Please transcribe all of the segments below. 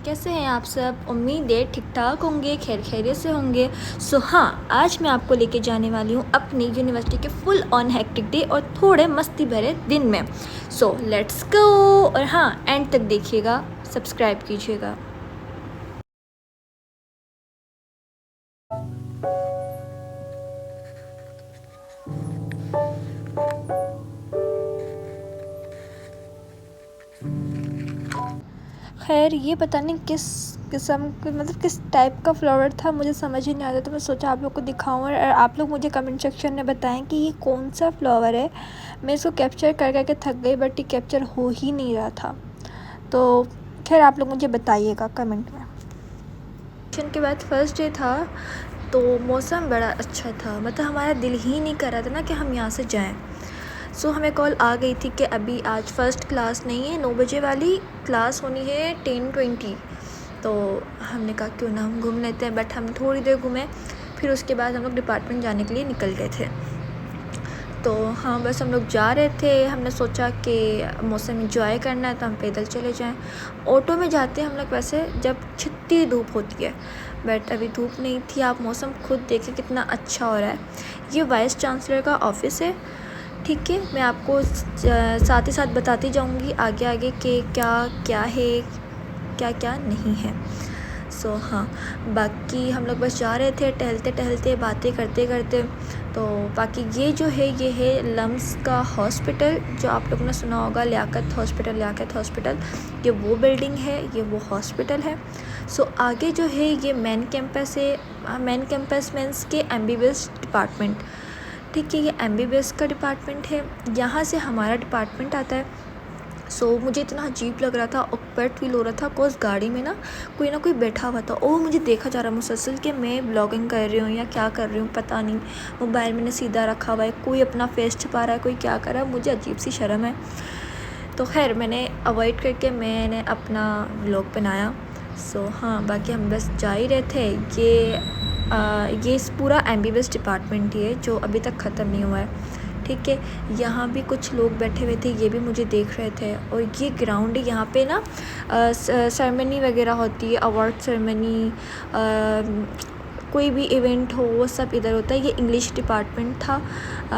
कैसे हैं आप सब। उम्मीद है ठीक ठाक होंगे, खैर खैरियत से होंगे। हाँ, आज मैं आपको लेके जाने वाली हूँ अपनी यूनिवर्सिटी के फुल ऑन हेक्टिक डे और थोड़े मस्ती भरे दिन में। Let's go. और हाँ, एंड तक देखिएगा, सब्सक्राइब कीजिएगा। खैर ये पता नहीं किस किस्म के मतलब किस टाइप का फ्लावर था, मुझे समझ ही नहीं आ रहा, तो मैं सोचा आप लोग को दिखाऊं और आप लोग मुझे कमेंट सेक्शन में बताएं कि ये कौन सा फ्लावर है। मैं इसको कैप्चर कर करके थक गई, बट ये कैप्चर हो ही नहीं रहा था। तो खैर आप लोग मुझे बताइएगा कमेंट में। के बाद फर्स्ट डे था तो मौसम बड़ा अच्छा था, मतलब हमारा दिल ही नहीं कर रहा था ना कि हम यहाँ से जाएं। हमें कॉल आ गई थी कि अभी आज फ़र्स्ट क्लास नहीं है, 9 बजे वाली क्लास होनी है 10:20। तो हमने कहा क्यों ना हम घूम लेते हैं, बट हम थोड़ी देर घूमे, फिर उसके बाद हम लोग डिपार्टमेंट जाने के लिए निकल गए थे। तो हाँ, बस हम लोग जा रहे थे, हमने सोचा कि मौसम इंजॉय करना है तो हम पैदल चले जाएं। ऑटो में जाते हैं हम लोग वैसे जब छिट्टी धूप होती है, बट अभी धूप नहीं थी। आप मौसम खुद देखें कितना अच्छा हो रहा है। ये वाइस चांसलर का ऑफ़िस है, ठीक है। मैं आपको साथ ही साथ बताती जाऊंगी आगे आगे कि क्या क्या है, क्या क्या नहीं है। हाँ, बाकी हम लोग बस जा रहे थे टहलते टहलते, बातें करते करते। तो बाकी ये जो है ये है लम्स का हॉस्पिटल, जो आप लोगों ने सुना होगा, लियाकत हॉस्पिटल। ये वो बिल्डिंग है, ये वो हॉस्पिटल है। आगे जो है ये मेन कैंपस है। मेन कैंपस मीन्स के MBBS डिपार्टमेंट, ठीक है। ये MBBS का डिपार्टमेंट है, यहाँ से हमारा डिपार्टमेंट आता है। मुझे इतना अजीब लग रहा था, ऑकवर्ड फील हो रहा था, बिकॉज गाड़ी में ना कोई बैठा हुआ था और मुझे देखा जा रहा मुसलसल कि मैं ब्लॉगिंग कर रही हूँ या क्या कर रही हूँ पता नहीं। मोबाइल मैंने सीधा रखा हुआ है, कोई अपना फेस छुपा रहा है, कोई क्या कर रहा है, मुझे अजीब सी शर्म है। तो खैर मैंने अवॉइड करके मैंने अपना व्लॉग बनाया। हाँ, बाकी हम बस जा ही रहे थे। ये पूरा MBBS डिपार्टमेंट ही है जो अभी तक ख़त्म नहीं हुआ है, ठीक है। यहाँ भी कुछ लोग बैठे हुए थे, ये भी मुझे देख रहे थे। और ये ग्राउंड है, यहाँ पे ना सेरेमनी वगैरह होती है, अवार्ड सेरेमनी, कोई भी इवेंट हो वो सब इधर होता है। ये इंग्लिश डिपार्टमेंट था।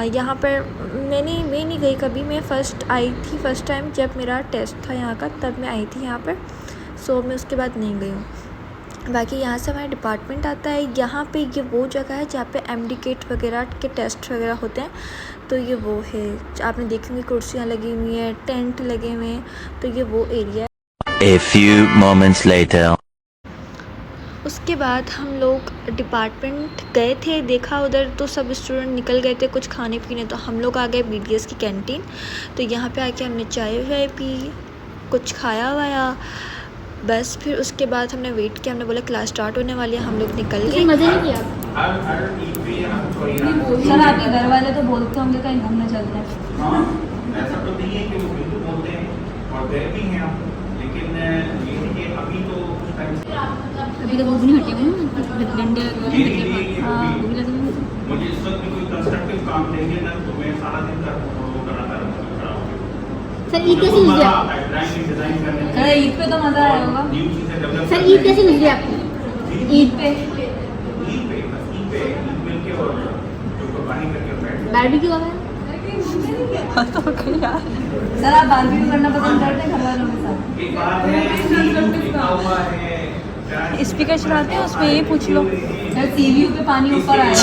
यहाँ पर मैं नहीं गई कभी, मैं फर्स्ट टाइम जब मेरा टेस्ट था यहाँ का तब मैं आई थी यहाँ पर। मैं उसके बाद नहीं गई हूँ। बाकी यहाँ से हमारा डिपार्टमेंट आता है। यहाँ पे ये वो जगह है जहाँ पे MD-KT वगैरह के टेस्ट वगैरह होते हैं। तो ये वो है, आपने देखेंगे कुर्सियाँ लगी हुई हैं, टेंट लगे हुए हैं, तो ये वो एरिया है। A few moments later. उसके बाद हम लोग डिपार्टमेंट गए थे, देखा उधर तो सब स्टूडेंट निकल गए थे कुछ खाने पीने, तो हम लोग आ गए BDS की कैंटीन। तो यहाँ पे आके हमने चाय वाय पी, कुछ खाया वाया, बस फिर उसके बाद हमने वेट किया, हमने बोला क्लास स्टार्ट होने वाली है, हम लोग निकल गए। मज़े नहीं किया सर, आपके घर वाले तो बोलते होंगे कहीं घूमने चलते हैं। हाँ, ऐसा तो नहीं है कि वो बिल्कुल बोलते हैं और गए भी हैं हम, लेकिन ये है कि अभी तो कुछ टाइम से अभी तो वो भी नहीं हटे हुए डंडे मुझे इस वक्त भी कोई कंस्ट्रक्टिव काम देंगे ना तो मैं सारा दिन वो कराता रहूँगा। सर ईद कैसी गुजरी आप? डिजाइन करने सर ईद पे तो मज़ा आया होगा। न्यू चीज़ें डेवलप। सर ईद कैसी गुजरी आपकी? ईद पे मिल के और जो कुर्बानी करके बारबेक्यू हुआ है? सर आप बारबेक्यू करना पसंद करते हैं घर वालों के साथ? एक बात है लिखा हुआ है, स्पीकर चलाते हैं उसमें ये पूछ लो। सर CVU पे पानी ऊपर आया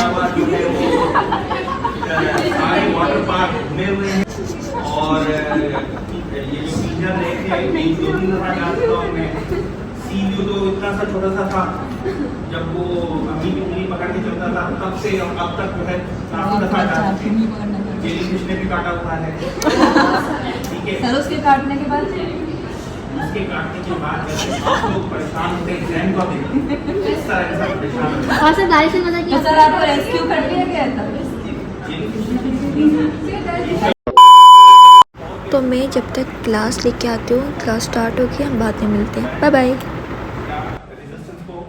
सारे वाटर पार्क घूमे हुए हैं और ये जो फीचर देखे एक दो तीन दफा जा चुका हूं मैं। CVU तो इतना सा छोटा सा था जब वो अभी भी उंगली पकड़ के चलता था, तब से अब तक जो है काफी दफा जा चुके हैं। जेली फिश ने भी काटा हुआ है, ठीक है। सर उसके काटने के बाद उसके काटने के बाद जैसे आप लोग परेशान होते हैं एग्जाम को देखते इस तरह के सब परेशान होते हैं। और सर बारिश से मज़ा किया? सर आपको रेस्क्यू कर लिया गया था? तो मैं जब तक क्लास लेके आती हूँ, क्लास स्टार्ट होगी, हम बाद में मिलते हैं, बाय बाय। रेजिस्टेंस को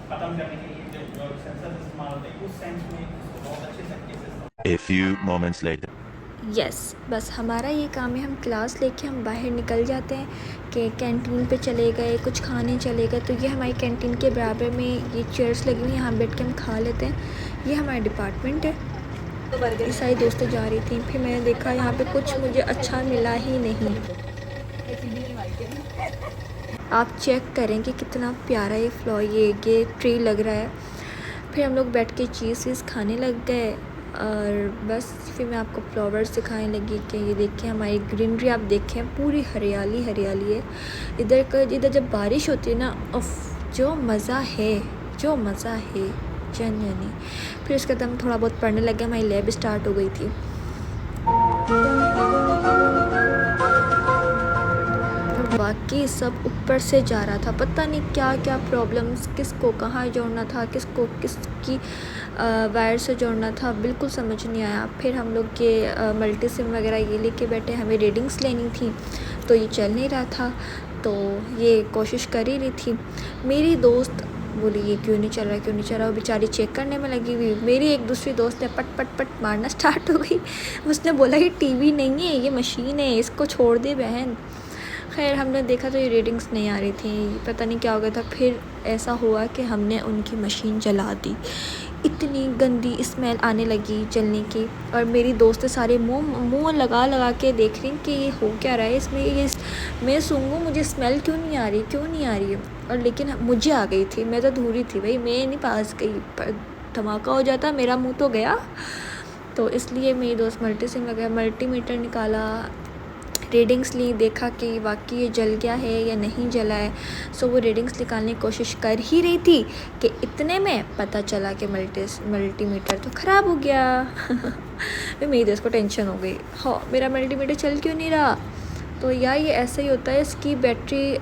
खत्म करने के लिए जो सेंसर इस्तेमाल होते हैं उस सेंस में बहुत अच्छे तरीके से। A few moments later. Yes, बस हमारा ये काम है, हम क्लास लेके हम बाहर निकल जाते हैं कि कैंटीन पे चले गए, कुछ खाने चले गए। तो ये हमारी कैंटीन के बराबर में ये चेयर्स लगी हुई हैं, यहाँ बैठ के हम खा लेते हैं। ये हमारा डिपार्टमेंट है। ये सारी दोस्तें जा रही थी, फिर मैंने देखा यहाँ पे कुछ मुझे अच्छा मिला ही नहीं। आप चेक करें कि कितना प्यारा ये ट्री लग रहा है। फिर हम लोग बैठ के चीज़ वीज़ खाने लग गए और बस फिर मैं आपको फ्लावर्स दिखाने लगी कि ये देखें हमारी ग्रीनरी, आप देखें पूरी हरियाली हरियाली है। इधर जब बारिश होती है ना, उफ जो मज़ा है जनरली। फिर उसके बाद हम थोड़ा बहुत पढ़ने लगे, हमारी लैब स्टार्ट हो गई थी। बाकी सब ऊपर से जा रहा था, पता नहीं क्या क्या प्रॉब्लम्स, किसको कहाँ जोड़ना था, किसको किसकी वायर से जोड़ना था, बिल्कुल समझ नहीं आया। फिर हम लोग ये मल्टी सिम वगैरह ये लेके बैठे, हमें रीडिंग्स लेनी थी तो ये चल नहीं रहा था, तो ये कोशिश कर ही रही थी। मेरी दोस्त बोली ये क्यों नहीं चल रहा, वो बेचारी चेक करने में लगी हुई। मेरी एक दूसरी दोस्त ने पट पट पट मारना स्टार्ट हो गई। उसने बोला ये टीवी नहीं है, ये मशीन है, इसको छोड़ दे बहन। खैर हमने देखा तो ये रीडिंग्स नहीं आ रही थी, पता नहीं क्या हो गया था। फिर ऐसा हुआ कि हमने उनकी मशीन जला दी। इतनी गंदी स्मेल आने लगी जलने की, और मेरी दोस्तें सारे मुंह लगा के देख रही कि ये हो क्या रहा है इसमें, ये मैं सूंघूं मुझे स्मेल क्यों नहीं आ रही है। और लेकिन मुझे आ गई थी, मैं तो दूरी थी भाई, मैं नहीं पास गई, पर धमाका हो जाता, मेरा मुँह तो गया। तो इसलिए मेरी दोस्त मल्टीमीटर निकाला, रीडिंग्स ली, देखा कि वाकई ये जल गया है या नहीं जला है। सो वो रीडिंग्स निकालने की कोशिश कर ही रही थी कि इतने में पता चला कि मल्टीमीटर तो ख़राब हो गया। फिर मेरी दोस्त को टेंशन हो गई, हाँ मेरा मल्टीमीटर चल क्यों नहीं रहा। तो यार ये ऐसा ही होता है, इसकी बैटरी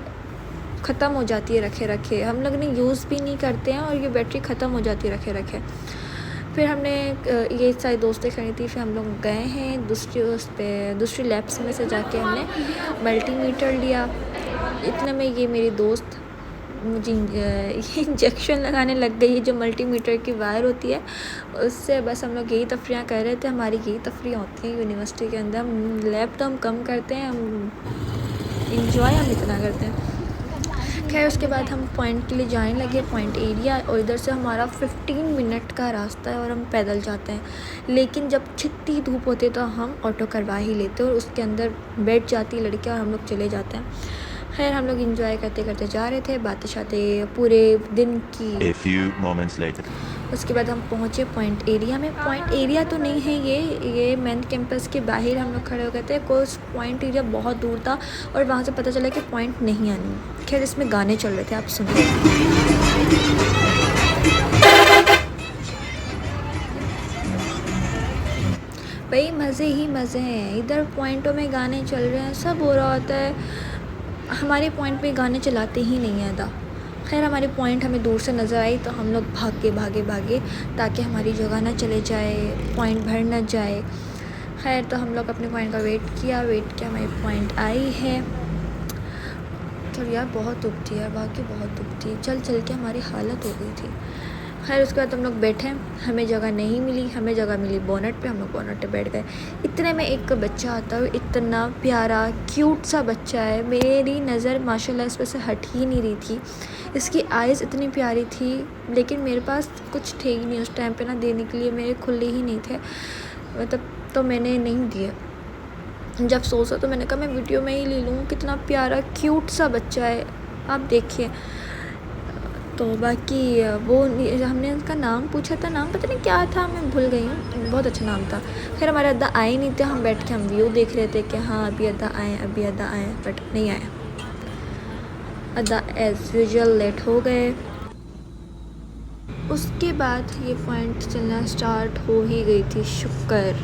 ख़त्म हो जाती है रखे हम लोग ने यूज़ भी नहीं करते हैं और ये बैटरी ख़त्म हो जाती है रखे। फिर हमने ये सारी दोस्तें खड़ी थी, फिर हम लोग गए हैं दूसरी लैब्स में से जाके हमने मल्टीमीटर लिया। इतने में ये मेरी दोस्त मुझे ये इंजेक्शन लगाने लग गई है, जो मल्टीमीटर की वायर होती है उससे। बस हम लोग यही तफरियाँ कर रहे थे, हमारी यही तफरियाँ होती हैं यूनिवर्सिटी के अंदर। हम लैब तो हम कम करते हैं, हम इंजॉय हम इतना करते हैं। खैर उसके बाद हम पॉइंट के लिए जाने लगे, पॉइंट एरिया, और इधर से हमारा 15 मिनट का रास्ता है और हम पैदल जाते हैं। लेकिन जब छिट्टी धूप होती है तो हम ऑटो करवा ही लेते हैं और उसके अंदर बैठ जाती लड़कियाँ और हम लोग चले जाते हैं। खैर हम लोग इंजॉय करते करते जा रहे थे, बातें शातें पूरे दिन की। A few moments later. उसके बाद हम पहुँचे पॉइंट एरिया में। पॉइंट एरिया तो नहीं है ये मेन कैंपस के बाहर हम लोग खड़े हो गए थे, कोर्स पॉइंट एरिया बहुत दूर था और वहाँ से पता चला कि पॉइंट नहीं आनी। खैर इसमें गाने चल रहे थे, आप सुनिए। भाई मज़े ही मज़े हैं, इधर पॉइंटों में गाने चल रहे हैं, सब हो रहा होता है। हमारे पॉइंट पे गाने चलाते ही नहीं है अदा। खैर हमारी पॉइंट हमें दूर से नज़र आई तो हम लोग भागे ताकि हमारी जगह ना चले जाए, पॉइंट भर ना जाए। खैर तो हम लोग अपने पॉइंट का वेट किया, हमारी पॉइंट आई है। तो यार बहुत धूप थी यार, बाकी बहुत धूप थी, चल के हमारी हालत हो गई थी। खैर उसके बाद हम लोग बैठे, हमें जगह नहीं मिली, हमें जगह मिली बोनट पे। हम लोग बोनट पे बैठ गए। इतने में एक बच्चा आता है, इतना प्यारा क्यूट सा बच्चा है, मेरी नज़र माशाल्लाह इस पर से हट ही नहीं रही थी। इसकी आइज़ इतनी प्यारी थी, लेकिन मेरे पास कुछ थे ही नहीं उस टाइम पे ना देने के लिए, मेरे खुले ही नहीं थे मतलब, तो मैंने नहीं दिए। जब सोचा तो मैंने कहा मैं वीडियो में ही ले लूँ, कितना प्यारा क्यूट सा बच्चा है, आप देखिए। तो बाकी वो हमने उसका नाम पूछा था, नाम पता नहीं क्या था, मैं भूल गई हूँ, बहुत अच्छा नाम था। फिर हमारे अद्दा आए नहीं थे, हम बैठ के हम व्यू देख रहे थे कि हाँ अभी अद्दा आए, बट नहीं आए। अद्दा एज यूजुअल लेट हो गए। उसके बाद ये पॉइंट चलना स्टार्ट हो ही गई थी, शुक्र।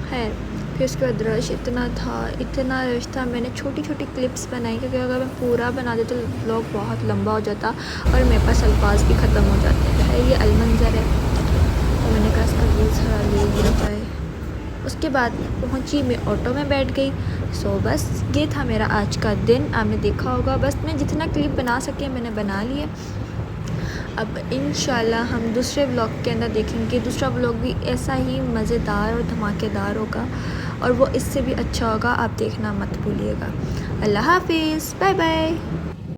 खैर फिर उसके बाद रश इतना रश था, मैंने छोटी क्लिप्स बनाई क्योंकि अगर मैं पूरा बना देती तो व्लॉग बहुत लंबा हो जाता और मेरे पास अल्फाज भी ख़त्म हो जाते हैं। ये अलमंजर है तो मैंने कहा इसका व्यू थोड़ा ले लिया जाए। उसके बाद पहुंची, मैं ऑटो में बैठ गई। सो बस ये था मेरा आज का दिन, आपने देखा होगा। बस मैं जितना क्लिप बना सके मैंने बना लिए। अब इंशाल्लाह हम दूसरे व्लॉग के अंदर देखेंगे, दूसरा व्लॉग भी ऐसा ही मज़ेदार और धमाकेदार होगा। और वो इससे भी अच्छा होगा, आप देखना मत भूलिएगा। अल्लाह हाफिज़, बाय बाय।